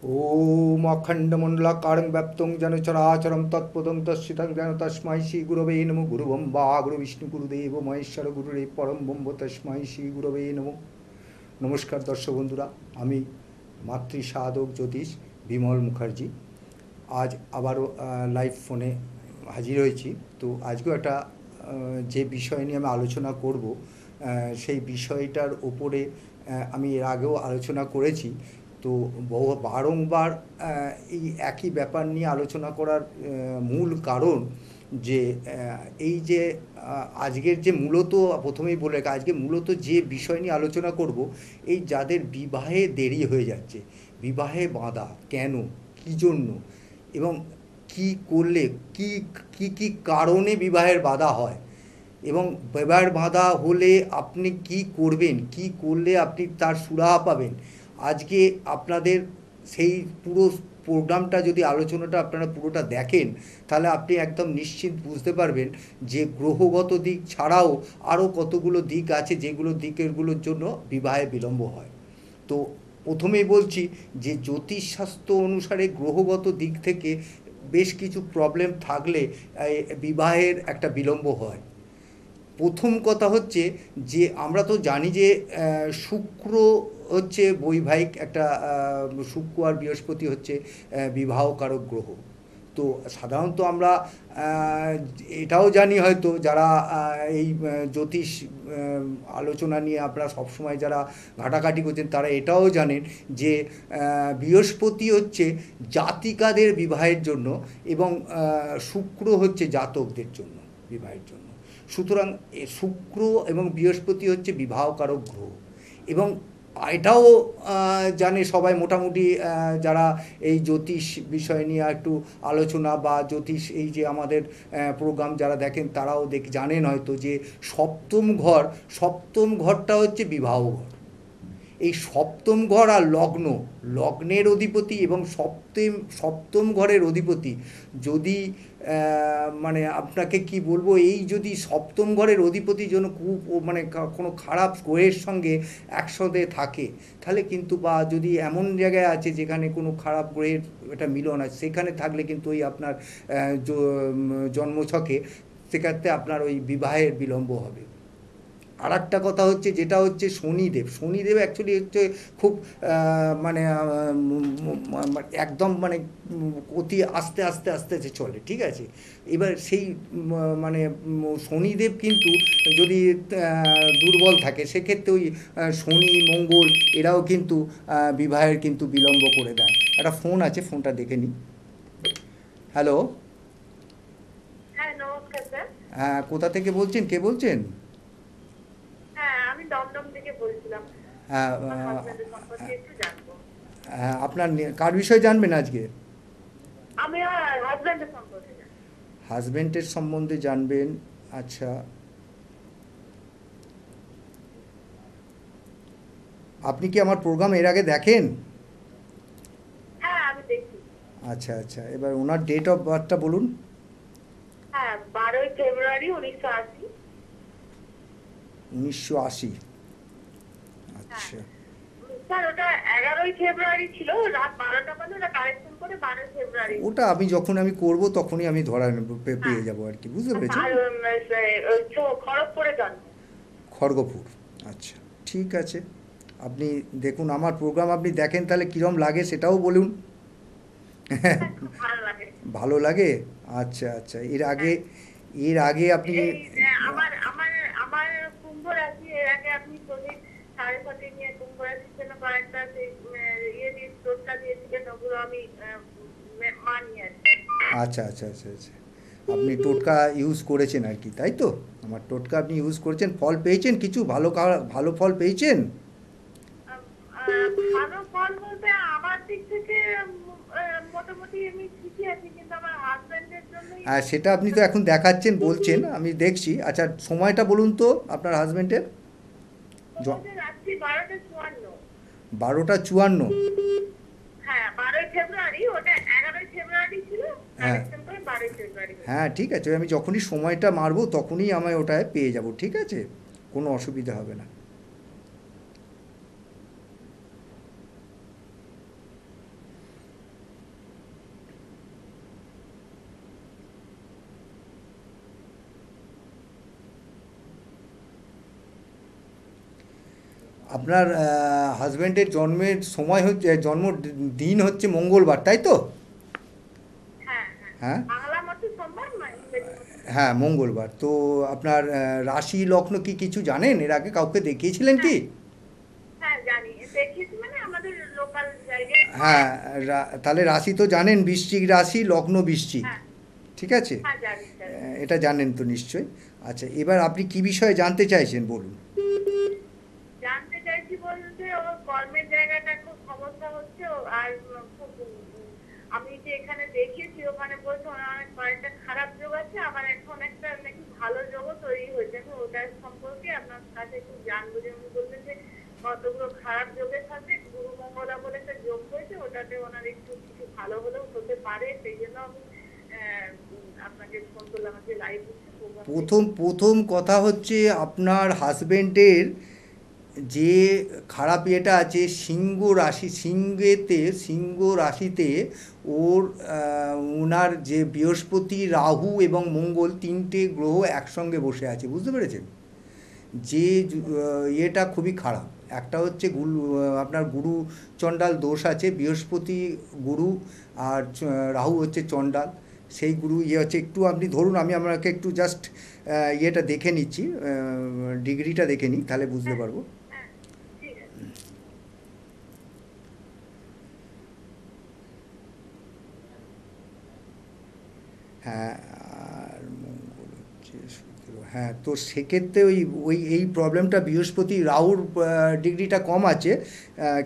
ओम अखंडमंडलाकारं व्याप्तं जन चराचरं तत्पदं तस्सितं जन तस्मै श्री गुरवे नमो गुरुब्रह्मा गुरुविष्णु गुरुदेव महेश्वर गुरुरे परम ब्रह्म तस्मै श्री गुरवे नमो। नमस्कार दर्शक बंधुरा, आमी मातृ साधक ज्योतिष बिमल मुखार्जी आज आबारो लाइव फोने हाजिर হয়েছি। তো আজকেও একটা যে বিষয় নিয়ে আমি আলোচনা করব সেই বিষয়টার উপরে আমি এর আগেও আলোচনা করেছি। তো বারংবার এই একই ব্যাপার নিয়ে আলোচনা করার মূল কারণ যে এই যে আজকের যে মূলত প্রথমেই বলে আজকে মূলত যে বিষয় নিয়ে আলোচনা করব, এই যাদের বিবাহে দেরি হয়ে যাচ্ছে, বিবাহে বাধা কেন, কী জন্য এবং কি করলে কি কি কি কারণে বিবাহের বাধা হয় এবং বিবাহের বাধা হলে আপনি কি করবেন, কি করলে আপনি তার সুরাহা পাবেন। আজকে আপনাদের সেই পুরো প্রোগ্রামটা যদি আলোচনাটা আপনারা পুরোটা দেখেন, তাহলে আপনি একদম নিশ্চিত বুঝতে পারবেন যে গ্রহগত দিক ছাড়াও আরও কতগুলো দিক আছে যেগুলো দিকেরগুলোর জন্য বিবাহে বিলম্ব হয়। তো প্রথমেই বলছি যে জ্যোতিষশাস্ত্র অনুসারে গ্রহগত দিক থেকে বেশ কিছু প্রবলেম থাকলে বিবাহের একটা বিলম্ব হয়। প্রথম কথা হচ্ছে যে আমরা তো জানি যে শুক্র হচ্ছে বৈবাহিক একটা, শুক্র আর বৃহস্পতি হচ্ছে বিবাহকারক গ্রহ। তো সাধারণত আমরা এটাও জানি, হয়তো যারা এই জ্যোতিষ আলোচনা নিয়ে আপনারা সবসময় যারা ঘাটাঘাটি করছেন তারা এটাও জানেন যে বৃহস্পতি হচ্ছে জাতিকাদের বিবাহের জন্য এবং শুক্র হচ্ছে জাতকদের জন্য বিবাহের জন্য। সুতরাং শুক্র এবং বৃহস্পতি হচ্ছে বিবাহকারক গ্রহ এবং এটাও জানে সবাই মোটামুটি, যারা এই জ্যোতিষ বিষয় নিয়ে একটু আলোচনা বা জ্যোতিষ এই যে আমাদের প্রোগ্রাম যারা দেখেন তারাও জানেন হয়তো যে সপ্তম ঘরটা হচ্ছে বিবাহ ঘর। এই সপ্তম ঘর আর লগ্নের অধিপতি এবং সপ্তম ঘরের অধিপতি যদি মানে আপনাকে কি বলবো, এই যদি সপ্তম ঘরের অধিপতি যেন খুব মানে কোনো খারাপ গ্রহের সঙ্গে একসাথে থাকে, তাহলে কিন্তু বা যদি এমন জায়গায় আছে যেখানে কোনো খারাপ গ্রহের একটা মিলন আছে, সেখানে থাকলে কিন্তু ওই আপনার জন্মছকে সেক্ষেত্রে আপনার ওই বিবাহের বিলম্ব হবে। আর একটা কথা হচ্ছে যেটা হচ্ছে শনিদেব অ্যাকচুয়ালি হচ্ছে খুব মানে একদম মানে অতি আস্তে আস্তে আস্তে চলে, ঠিক আছে। এবার সেই মানে শনিদেব কিন্তু যদি দুর্বল থাকে সেক্ষেত্রে ওই শনি মঙ্গল এরাও কিন্তু বিবাহের কিন্তু বিলম্ব করে দেয়। একটা ফোন আছে, ফোনটা দেখে নিই। হ্যালো, হ্যাঁ নমস্কার স্যার। হ্যাঁ কোথা থেকে বলছেন, কে বলছেন? হ্যাঁ আমি দমদম থেকে বলছিলাম। হ্যাঁ আমার হাজবেন্ডের সম্পর্কে একটু জানবো। হ্যাঁ, আপনার কার বিষয়ে জানবেন আজকে? আমি আমার হাজবেন্ডের সম্পর্কে জানবো। হাজবেন্ডের সম্বন্ধে জানবেন। আচ্ছা, আপনি কি আমার প্রোগ্রাম এর আগে দেখেন? হ্যাঁ আমি দেখি। আচ্ছা আচ্ছা, এবার ওনার ডেট অফ বার্থটা বলুন। হ্যাঁ 12ই ফেব্রুয়ারি 1980। 1980। হ্যাঁ আচ্ছা স্যার ওটা 11ই ফেব্রুয়ারি ছিল, রাত 12টা বাজে, ওটা কারেকশন করে 12ই ফেব্রুয়ারি। ওটা যখন আমি করব তখনই আমি ধরা হ্যাঁ পেয়ে যাব আর কি, বুঝতে আচ্ছা, পেরেছেন? আর খড়গপুরে জন্ম। খড়গপুর। আচ্ছা ঠিক আছে, আপনি দেখুন আমার প্রোগ্রাম, আপনি দেখেন তাহলে কীরম লাগে সেটাও বলুন। হ্যাঁ খুব ভালো লাগে। ভালো লাগে। আচ্ছা আচ্ছা, হ্যাঁ এর আগে আপনি এই আমার আমার আমার কুম্ভ রাশি, এর আগে আপনি শনির 7.5 নিয়ে কুম্ভ রাশির জন্য কয়েকটা ইয়ে দিয়ে টোটকা দিয়েছিলেন, ওগুলো আমি মানি আর কি। আচ্ছা আচ্ছা আচ্ছা আচ্ছা, আপনি টোটকা ইউজ করেছেন আর কি, তাই তো? আমার টোটকা আপনি ইউজ করেছেন, ফল পেয়েছেন কিছু ভালো ফল পেয়েছেন? আম, ভালো ফল বলতে আমার দিক থেকে মোটামুটি আমি ঠিকই আছি, কিন্তু আমার হাজবেন্ডের জন্যই আর সেটা আপনি তো এখন দেখাচ্ছেন বলছেন, আমি দেখছি। আচ্ছা সময়টা বলুন তো আপনার হাজবেন্ডের। তোমাদের রাত্রি 12টা 54। 12টা 54। হ্যাঁ 12ই ফেব্রুয়ারি, ওটা 11ই ফেব্রুয়ারি ছিল, হ্যাঁ কারেকশন করে 12ই ফেব্রুয়ারি হয়েছে। হ্যাঁ ঠিক আছে, আমি যখনই সময়টা মারবো তখনই আমায় ওটায় পেয়ে যাব, ঠিক আছে, কোনো অসুবিধা হবে না। আপনার হাজব্যান্ডের জন্মের সময় হচ্ছে, জন্মদিন হচ্ছে মঙ্গলবার, তাই তো? হ্যাঁ হ্যাঁ, হ্যাঁ বাংলা মতে সোমবার না ইংরেজি মতে সোমবার। হ্যাঁ, মঙ্গলবার। তো আপনার রাশি লগ্ন কি কিছু জানেন? এর আগে কাউকে দেখিয়েছিলেন কি? হ্যাঁ হ্যাঁ জানি, দেখিয়েছি মানে আমাদের লোকাল জায়গায় হয় হ্যাঁ, আর কি। তাহলে রাশি তো জানেন, বৃশ্চিক রাশি, লগ্ন বৃশ্চিক, হ্যাঁ ঠিক আছে? হ্যাঁ জানি জানি। এটা জানেন তো নিশ্চয়ই। আচ্ছা, এবার আপনি কি বিষয়ে জানতে চাইছেন বলুন। জানতে চাইছি বলতে ওর কর্মের জায়গাটা খুব সমস্যা হচ্ছে আর খুব আমি যে এখানে দেখিয়েছি ওখানে বলছে ওনার অনেক কয়েকটা খারাপ যোগ আছে, আবার এখন একটা নাকি ভালো যোগও তৈরি হয়েছে। আমি ওটার সম্পর্কে আপনার কাছে একটু জানবো, যে উনি বলবেন যে কতগুলো খারাপ যোগের সাথে গুরু মঙ্গলা বলে একটা যোগ হয়েছে, ওটাতে ওনার একটু কিছু ভালো হলেও হতে পারে। সেই জন্য আমি আপনাকে ফোন করলাম, যে লাইভ হচ্ছে প্রোগ্রাম প্রথম দেখি। প্রথম কথা হচ্ছে, আপনার হাজবেন্ডের যে খারাপ ইয়েটা আছে, সিংহ রাশিতে ওর ওনার যে বৃহস্পতি, রাহু এবং মঙ্গল তিনটে গ্রহ একসঙ্গে বসে আছে, বুঝতে পেরেছেন? যে ইয়েটা খুবই খারাপ। একটা হচ্ছে আপনার গুরু চণ্ডাল দোষ আছে, বৃহস্পতি গুরু আর রাহু হচ্ছে চণ্ডাল। সেই গুরু ইয়ে হচ্ছে, একটু আপনি ধরুন, আমি আপনাকে একটু জাস্ট ইয়েটা দেখে নিচ্ছি, ডিগ্রিটা দেখে নিই, তাহলে বুঝতে হ্যাঁ পারবো। হ্যাঁ ঠিক আছে। হ্যাঁ, আর মঙ্গল হচ্ছে 17। হ্যাঁ, তো সেক্ষেত্রে ওই ওই এই প্রবলেমটা, বৃহস্পতি রাহুর ডিগ্রিটা কম আছে,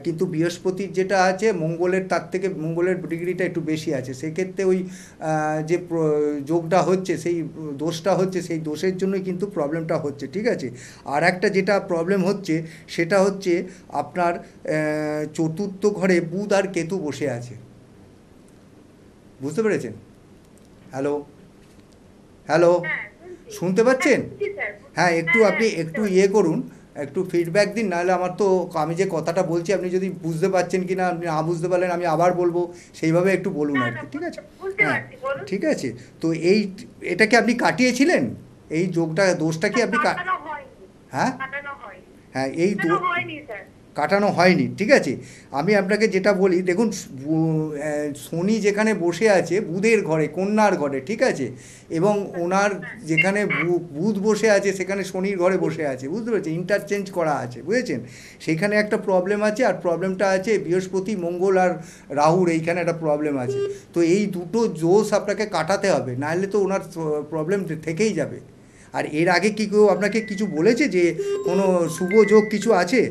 কিন্তু বৃহস্পতির যেটা আছে মঙ্গলের, তার থেকে মঙ্গলের ডিগ্রিটা একটু বেশি আছে। সেক্ষেত্রে ওই যে যোগটা হচ্ছে, সেই দোষটা হচ্ছে, সেই দোষের জন্যই কিন্তু প্রবলেমটা হচ্ছে, ঠিক আছে? আর একটা যেটা প্রবলেম হচ্ছে, সেটা হচ্ছে আপনার চতুর্থ ঘরে বুধ আর কেতু বসে আছে, বুঝতে পেরেছেন? হ্যালো, হ্যালো, হ্যাঁ শুনছি। শুনতে হ্যাঁ পাচ্ছেন? শুনছি স্যার। হ্যাঁ, একটু হ্যাঁ আপনি হ্যাঁ শুনতে একটু ইয়ে পাচ্ছি। করুন, একটু ফিডব্যাক দিন, নাহলে আমার তো, আমি যে কথাটা বলছি আপনি যদি বুঝতে পারছেন কি না, আপনি না বুঝতে পারলেন আমি আবার বলবো, সেইভাবে একটু বলুন না আর না কি, ঠিক আছে? বুঝতে বুঝতে হ্যাঁ, পারছি, বলুন। ঠিক আছে। তো এটাকে আপনি কাটিয়েছিলেন, এই যোগটা, দোষটা কি না আপনি কাটানো হয়নি। হ্যাঁ কাটানো হয়নি। হ্যাঁ, কাটানো হয়নি স্যার। কাটানো হয়নি, ঠিক আছে? আমি আপনাকে যেটা বলি, দেখুন, শনি যেখানে বসে আছে বুধের ঘরে, কন্যার ঘরে, ঠিক আছে? এবং ওনার হ্যাঁ যেখানে বুধ বসে আছে সেখানে শনির ঘরে বসে আছে, বুঝতে পেরেছেন? ইন্টারচেঞ্জ করা আছে, বুঝেছেন? সেখানে একটা প্রবলেম আছে, আর প্রবলেমটা আছে বৃহস্পতি, মঙ্গল আর রাহুর, এইখানে একটা প্রবলেম আছে। তো এই দুটো জোশ আপনাকে কাটাতে হবে, নাহলে তো ওনার প্রবলেম থেকেই যাবে। আর এর আগে কি কেউ আপনাকে কিছু বলেছে যে কোনো শুভ যোগ কিছু আছে?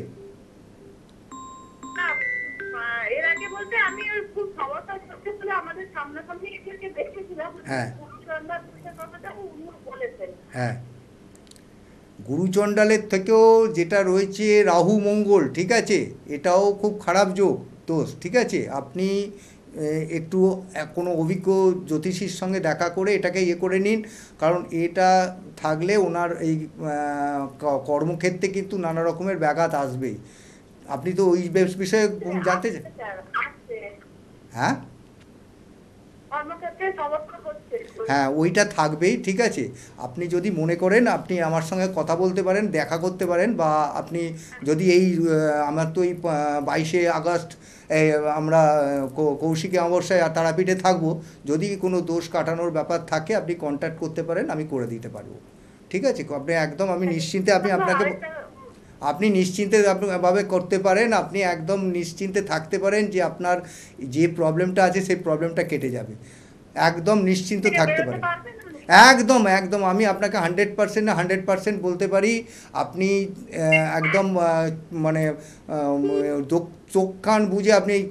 না এর আগে বলতে আমি ওই খুব সমস্যা হচ্ছে বলে আমাদের সামনাসামনি এদেরকে দেখেছিলাম, হ্যাঁ গুরুচন্দ্র পুরুষের কথাটা উনি বলেছেন। হ্যাঁ, গুরুচণ্ডালের থেকেও যেটা রয়েছে রাহু মঙ্গল, ঠিক আছে? এটাও খুব খারাপ যোগ, দোষ, ঠিক আছে? আপনি একটু কোনো অভিজ্ঞ জ্যোতিষীর সঙ্গে দেখা করে এটাকে ইয়ে করে নিন, কারণ এটা থাকলে ওনার এই কর্মক্ষেত্রে কিন্তু নানা রকমের ব্যাঘাত আসবেই। আপনি তো ওই বিষয়ে জানতে চান? আসছে স্যার আসছে, হ্যাঁ কর্মক্ষেত্রে সমস্যা হচ্ছে। হ্যাঁ, ওইটা থাকবেই, ঠিক আছে? আপনি যদি মনে করেন আপনি আমার সঙ্গে কথা বলতে পারেন, দেখা করতে পারেন, বা আপনি যদি এই আমার তো এই 22শে আগস্ট আমরা কৌশিকী অমাবস্যায় তারাপীঠে থাকবো, যদি কোনো দোষ কাটানোর ব্যাপার থাকে আপনি কন্ট্যাক্ট করতে পারেন, আমি করে দিতে পারবো, ঠিক আছে? আপনি একদম, আমি নিশ্চিন্তে, আমি আপনাকে, আরেকটা আপনি নিশ্চিন্তে ভাবে করতে পারেন, আপনি একদম নিশ্চিন্তে থাকতে পারেন যে আপনার যে প্রবলেমটা আছে সেই প্রবলেমটা কেটে যাবে, একদম নিশ্চিন্ত থেকে থাকতে বেরোতে পারেন। পারবেন উনি? একদম একদম, আমি আপনাকে 100% না 100% বলতে পারি। আপনি একদম মানে চোখ কান বুঝে আপনি এই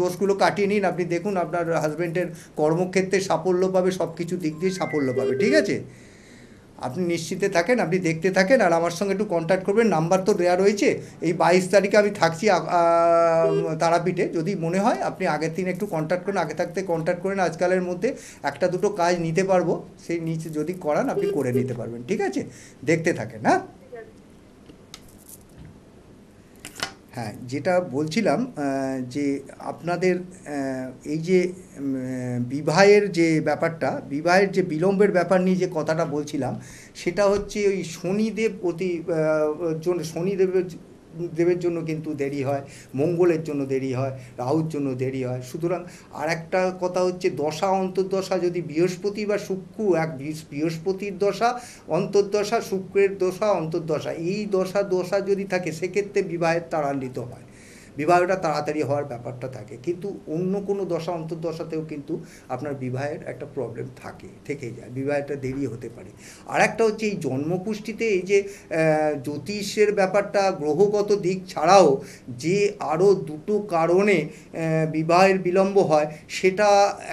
দোষগুলো কাটিয়ে নিন, আপনি দেখুন আপনার হাজব্যান্ডের কর্মক্ষেত্রে সাফল্য পাবে, সব কিছু দিক দিয়ে সাফল্য পাবে, ঠিক আছে? আপনি নিশ্চিন্তে থাকেন, আপনি দেখতে থাকেন, আর আমার সঙ্গে একটু কন্ট্যাক্ট করবেন, নাম্বার তো দেওয়া রয়েছে। এই 22 তারিখে আমি থাকছি তারাপীঠে, যদি মনে হয় আপনি আগের দিন একটু কন্ট্যাক্ট করেন, আগে থাকতে কন্ট্যাক্ট করেন, আজকালের মধ্যে একটা দুটো কাজ নিতে পারবো, সেই নিচে যদি করান আপনি করে নিতে পারবেন, ঠিক আছে? দেখতে থাকেন, হ্যাঁ। ঠিক আছে। হ্যাঁ, যেটা বলছিলাম, যে আপনাদের এই যে বিবাহের যে ব্যাপারটা, বিবাহের যে বিলম্বের ব্যাপার নিয়ে যে কথাটা বলছিলাম, সেটা হচ্ছে ওই শনিদেব শনিদেবের দেবের জন্য কিন্তু দেরি হয়, মঙ্গলের জন্য দেরি হয়, রাহুর জন্য দেরি হয়। সুতরাং আর একটা কথা হচ্ছে দশা অন্তর্দশা যদি বৃহস্পতি বা শুক্র, বৃহস্পতির দশা অন্তর্দশা, শুক্রের দশা অন্তর্দশা, এই দশা যদি থাকে সেক্ষেত্রে বিবাহের ত্বরান্বিত হয়, বিবাহটা তাড়াতাড়ি হওয়ার ব্যাপারটা থাকে। কিন্তু অন্য কোনো দশা অন্তর্দশাতেও কিন্তু আপনার বিবাহের একটা প্রবলেম থেকেই যায়, বিবাহটা দেরি হতে পারে। আর একটা হচ্ছে এই জন্মকুষ্ঠিতে এই যে জ্যোতিষের ব্যাপারটা, গ্রহগত দিক ছাড়াও যে আরও দুটো কারণে বিবাহের বিলম্ব হয়, সেটা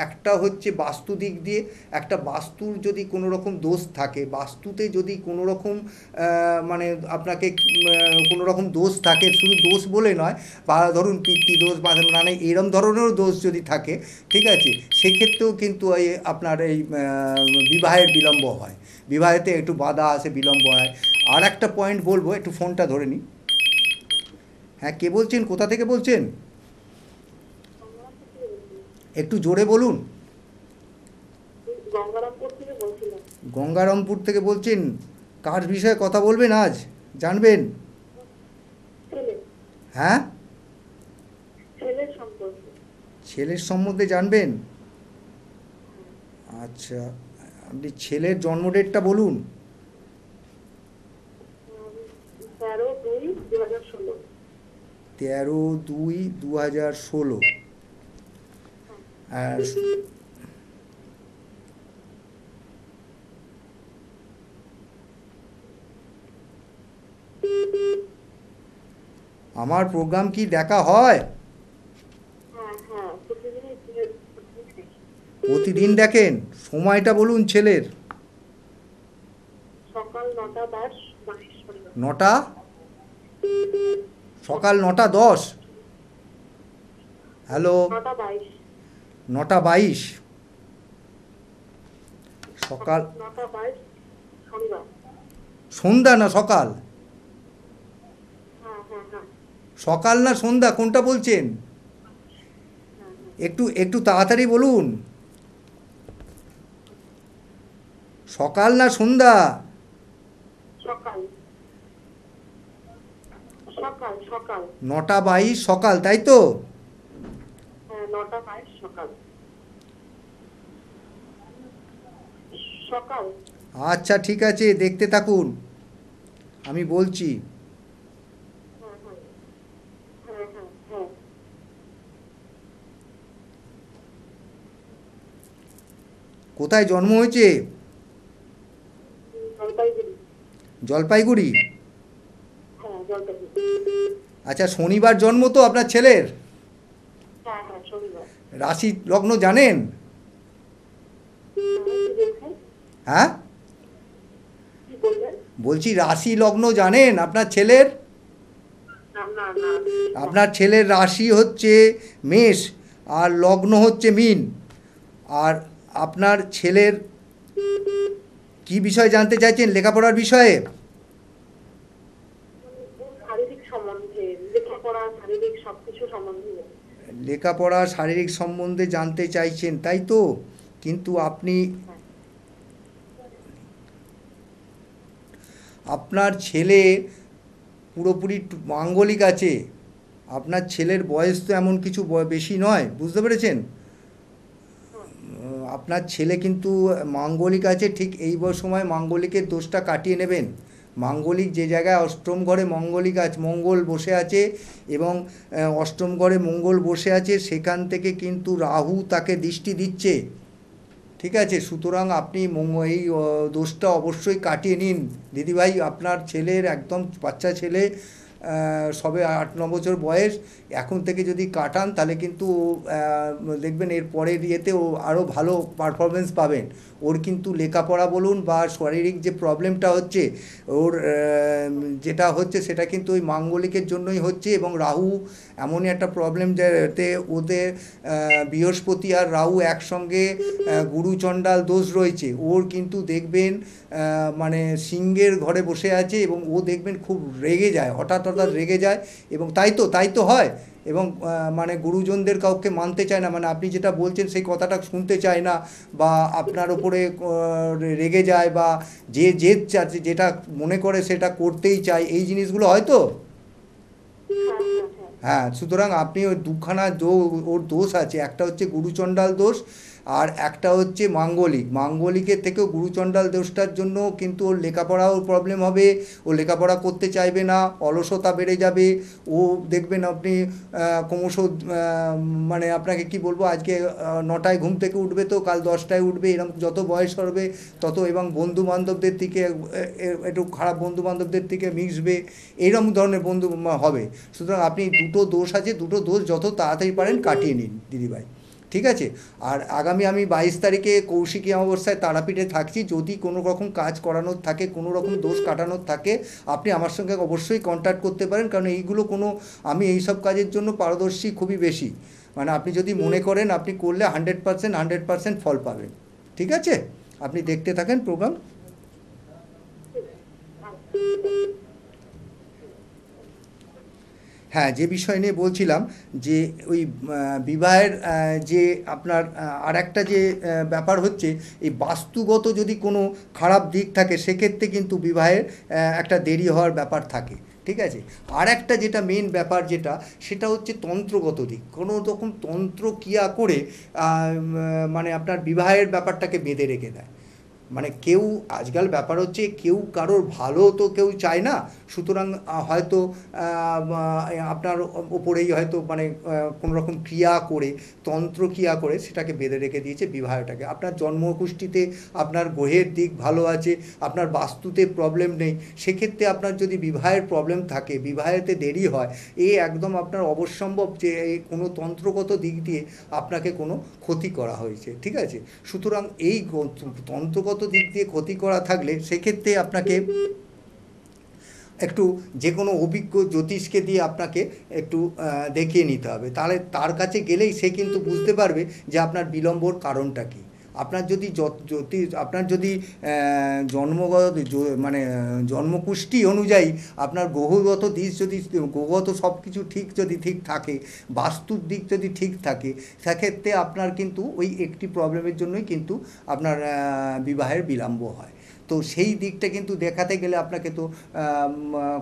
একটা হচ্ছে বাস্তু দিক দিয়ে। একটা বাস্তুর যদি কোনো রকম দোষ থাকে, বাস্তুতে যদি কোনো রকম মানে আপনাকে কোনো রকম দোষ থাকে, শুধু দোষ বলে নয়, বা ধরুন পিতৃদোষ বা মানে এরম ধরনেরও দোষ যদি থাকে, ঠিক আছে, সেক্ষেত্রেও কিন্তু এই আপনার এই বিবাহের বিলম্ব হয়, বিবাহেতে একটু বাধা আসে, বিলম্ব হয়। আর একটা পয়েন্ট বলবো, একটু ফোনটা ধরে নিই। হ্যাঁ, কে বলছেন, কোথা থেকে বলছেন? একটু জোরে বলুন। গঙ্গারামপুর থেকে বলছিলাম। গঙ্গারামপুর থেকে বলছেন? কার বিষয়ে কথা বলবেন আজ, জানবেন? হ্যাঁ, ছেলের সম্পর্কে। ছেলের সম্বন্ধে জানবেন? আচ্ছা, আপনি ছেলের জন্ম ডেটটা বলুন। 13/2/2016। 13/2/2016। আর আমার প্রোগ্রাম কি দেখা হয়? হ্যাঁ হ্যাঁ, প্রতিদিনই দেখি। প্রতিদিন দেখেন? সময়টা বলুন ছেলের। সকাল 9:10-22। 9টা, সকাল 9:10। হ্যালো, 9:22। 9:22 সকাল। 9:22 শনিবার। সন্ধ্যা না সকাল? হ্যাঁ হ্যাঁ হ্যাঁ সকাল না সন্ধ্যা, কোনটা বলছেন? হ্যাঁ। একটু একটু তাড়াতাড়ি বলুন। সকাল না সন্ধ্যা? সকাল সকাল সকাল। 9:22 সকাল, তাই তো? হ্যাঁ, 9:22 সকাল। সকাল। আচ্ছা ঠিক আছে, দেখতে থাকুন, আমি বলছি। হ্যাঁ হ্যাঁ হ্যাঁ হ্যাঁ হ্যাঁ। কোথায় জন্ম হয়েছে? জলপাইগুড়ি। জলপাইগুড়ি? হ্যাঁ, জলপাইগুড়ি। আচ্ছা, শনিবার জন্ম তো আপনার ছেলের? হ্যাঁ হ্যাঁ, শনিবার। রাশি লগ্ন জানেন? কি বলছেন? হ্যাঁ, কি বললেন? বলছি রাশি লগ্ন জানেন আপনার ছেলের? না না না। আপনার ছেলের রাশি হচ্ছে মেষ আর লগ্ন হচ্ছে মীন। আর আপনার ছেলের কি বিষয় জানতে চাইছেন, লেখাপড়ার বিষয়ে? শারীরিক সম্বন্ধে, লেখাপড়া, শারীরিক সবকিছু সম্বন্ধে। লেখাপড়া শারীরিক সম্বন্ধে জানতে চাইছেন, তাই তো? কিন্তু আপনি, আপনার ছেলে পুরোপুরি মাঙ্গলিক আছে। আপনার ছেলের বয়স তো এমন কিছু বেশি নয়, বুঝতে পেরেছেন? আপনার ছেলে কিন্তু মাঙ্গলিক আছে, ঠিক এই সময় মাঙ্গলিকের দোষটা কাটিয়ে নেবেন। মাঙ্গলিক যে জায়গায় অষ্টম ঘরে মঙ্গলিক আছে, মঙ্গল বসে আছে, এবং অষ্টম ঘরে মঙ্গল বসে আছে, সেখান থেকে কিন্তু রাহু তাকে দৃষ্টি দিচ্ছে, ঠিক আছে? সুতরাং আপনি এই দোষটা অবশ্যই কাটিয়ে নিন দিদিভাই। আপনার ছেলের একদম বাচ্চা ছেলে, সবে 8-9 বছর বয়স, এখন থেকে যদি কাটান তাহলে কিন্তু দেখবেন এর পরের ইয়েতে ও আরও ভালো পারফরমেন্স পাবেন। ওর কিন্তু লেখাপড়া বলুন বা শারীরিক যে প্রবলেমটা হচ্ছে, ওর যেটা হচ্ছে সেটা কিন্তু ওই মাঙ্গলিকের জন্যই হচ্ছে। এবং রাহু এমনই একটা প্রবলেম যাতে ওদের বৃহস্পতি আর রাহু একসঙ্গে গুরুচণ্ডাল দোষ রয়েছে। ওর কিন্তু দেখবেন মানে সিংহের ঘরে বসে আছে, এবং ও দেখবেন খুব রেগে যায়, হঠাৎ হঠাৎ রেগে যায়, এবং তাই তো হয়। এবং মানে গুরুজনদের কাউকে মানতে চায় না, মানে আপনি যেটা বলছেন সেই কথাটা শুনতে চায় না, বা আপনার ওপরে রেগে যায়, বা জেদ যেটা মনে করে সেটা করতেই চায়, এই জিনিসগুলো হয় তো? হ্যাঁ হ্যাঁ হ্যাঁ। হ্যাঁ, সুতরাং আপনি ওই দুখানা ওর দোষ আছে, একটা হচ্ছে গুরুচণ্ডাল দোষ আর একটা হচ্ছে মাঙ্গলিক। মাঙ্গলিকের থেকেও গুরুচণ্ডাল দোষটার জন্য কিন্তু ওর লেখাপড়াও প্রবলেম হবে, ও লেখাপড়া করতে চাইবে না, অলসতা বেড়ে যাবে। ও দেখবেন আপনি ক্রমশ মানে আপনাকে কি বলবো, আজকে 9টায় ঘুম থেকে উঠবে তো কাল 10টায় উঠবে, এরকম যত বয়স হবে তত, এবং বন্ধু বান্ধবদের থেকে একটু খারাপ বন্ধু বান্ধবদের থেকে মিশবে, এইরকম ধরনের বন্ধু হবে। সুতরাং আপনি দুটো দোষ আছে, দুটো দোষ যত তাড়াতাড়ি পারেন কাটিয়ে নিন দিদিভাই, ঠিক আছে? আর আগামী আমি 22 তারিখে কৌশিকী অমাবস্যায় তারাপীঠে থাকছি। যদি কোনো রকম কাজ করানোর থাকে, কোনো রকম দোষ কাটানোর থাকে, আপনি আমার সঙ্গে অবশ্যই কন্ট্যাক্ট করতে পারেন, কারণ এইগুলো কোনো, আমি এইসব কাজের জন্য পারদর্শী খুবই বেশি। মানে আপনি যদি মনে করেন আপনি করলে 100% ফল পাবেন, ঠিক আছে? আপনি দেখতে থাকেন প্রোগ্রাম। ঠিক আছে। আচ্ছা। হ্যাঁ, যে বিষয় নিয়ে বলছিলাম যে ওই বিবাহের যে আপনার আর একটা যে ব্যাপার হচ্ছে, এই বাস্তুগত যদি কোনো খারাপ দিক থাকে সেক্ষেত্রে কিন্তু বিবাহের একটা দেরি হওয়ার ব্যাপার থাকে, ঠিক আছে? আর একটা যেটা মেন ব্যাপার যেটা, সেটা হচ্ছে তন্ত্রগত দিক। কোনো রকম তন্ত্র ক্রিয়া করে মানে আপনার বিবাহের ব্যাপারটাকে বেঁধে রেখে দেয়। মানে কেউ, আজকাল ব্যাপার হচ্ছে কেউ কারোর ভালো তো কেউ চায় না। সুতরাং হয়তো আপনার ওপরেই হয়তো মানে কোনো রকম ক্রিয়া করে, তন্ত্র ক্রিয়া করে সেটাকে বেঁধে রেখে দিয়েছে বিবাহটাকে। আপনার জন্মকুষ্ঠিতে আপনার গ্রহের দিক ভালো আছে, আপনার বাস্তুতে প্রবলেম নেই, সেক্ষেত্রে আপনার যদি বিবাহের প্রবলেম থাকে, বিবাহেতে দেরি হয়, একদম আপনার অবশ্যম্ভব যে এই কোনো তন্ত্রগত দিক দিয়ে আপনাকে কোনো ক্ষতি করা হয়েছে, ঠিক আছে? সুতরাং এই তন্ত্রগত দিক দিয়ে ক্ষতি করা থাকলে সেক্ষেত্রে আপনাকে একটু যে কোনো অভিজ্ঞ জ্যোতিষকে দিয়ে আপনাকে একটু দেখিয়ে নিতে হবে। তাহলে তার কাছে গেলেই সে কিন্তু বুঝতে পারবে যে আপনার বিলম্বর কারণটা কী। আপনার যদি আপনার যদি জন্মগত মানে জন্মকুষ্ঠি অনুযায়ী আপনার গ্রহগত দিক যদি, গ্রহগত সব কিছু ঠিক থাকে, বাস্তুর দিক যদি ঠিক থাকে, সেক্ষেত্রে আপনার কিন্তু ওই একটি প্রবলেমের জন্যই কিন্তু আপনার বিবাহের বিলম্ব হয়। তো সেই দিকটা কিন্তু দেখাতে গেলে আপনাকে তো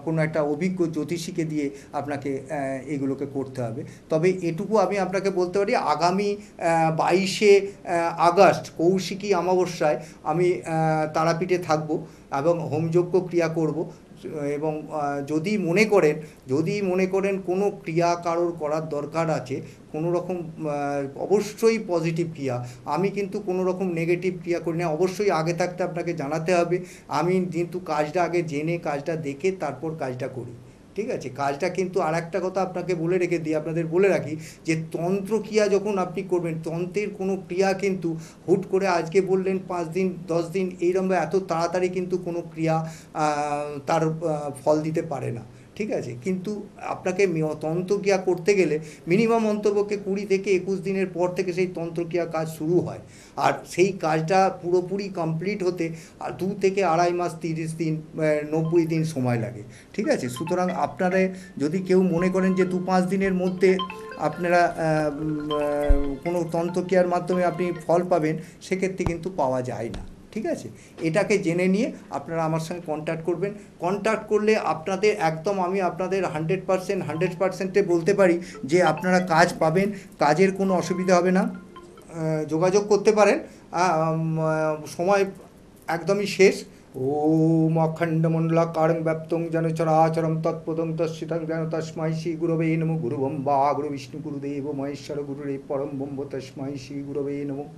কোনো একটা অভিজ্ঞ জ্যোতিষীকে দিয়ে আপনাকে এগুলোকে করতে হবে। তবে এটুকু আমি আপনাকে বলতে পারি, আগামী 22শে আগস্ট কৌশিকী অমাবস্যায় আমি তারাপীঠে থাকব এবং হোমযজ্ঞ ক্রিয়া করব। এবং যদি মনে করেন কোনো ক্রিয়া কারোর করার দরকার আছে, কোনো রকম অবশ্যই পজিটিভ ক্রিয়া, আমি কিন্তু কোনো রকম নেগেটিভ ক্রিয়া করি না। অবশ্যই আগে থাকতে আপনাকে জানাতে হবে। আমি কিন্তু কাজটা আগে জেনে, কাজটা দেখে তারপর কাজটা করি, ঠিক আছে? কাজটা কিন্তু আর একটা কথা আপনাকে বলে রেখে দিই, আপনাদের বলে রাখি, যে তন্ত্র ক্রিয়া যখন আপনি করবেন, তন্ত্রের কোনো ক্রিয়া কিন্তু হুট করে আজকে বললেন 5 দিন 10 দিন এইরকম এত তাড়াতাড়ি কিন্তু কোনো ক্রিয়া তার ফল দিতে পারে না, ঠিক আছে? কিন্তু আপনাকে তন্ত্রক্রিয়া করতে গেলে মিনিমাম অন্তপক্ষে 20 থেকে 21 দিনের পর থেকে সেই তন্ত্রক্রিয়া কাজ শুরু হয়। আর সেই কাজটা পুরোপুরি কমপ্লিট হতে 2 থেকে 2.5 মাস, 30 দিন, 90 দিন সময় লাগে, ঠিক আছে? সুতরাং আপনারা যদি কেউ মনে করেন যে 2-5 দিনের মধ্যে আপনারা কোনো তন্ত্রক্রিয়ার মাধ্যমে আপনি ফল পাবেন, সেক্ষেত্রে কিন্তু পাওয়া যায় না, ঠিক আছে? এটাকে জেনে নিয়ে আপনারা আমার সঙ্গে কন্ট্যাক্ট করবেন। কন্ট্যাক্ট করলে আপনাদের একদম আমি আপনাদের 100%-100%-এ বলতে পারি যে আপনারা কাজ পাবেন, কাজের কোনো অসুবিধা হবে না। যোগাযোগ করতে পারেন। সময় একদমই শেষ। ওম অখণ্ডমণ্ডলাকারং ব্যাপ্তং যেন চরাচরম তৎপদং তৎসিতং যেন তস্मै শ্রী গুরবে নমঃ। গুরু ব্রহ্মা গুরু বিষ্ণু গুরুদেব মহেশ্বর গুরুরেব পরম ব্রহ্ম তস্मै শ্রী গুরবে নমঃ।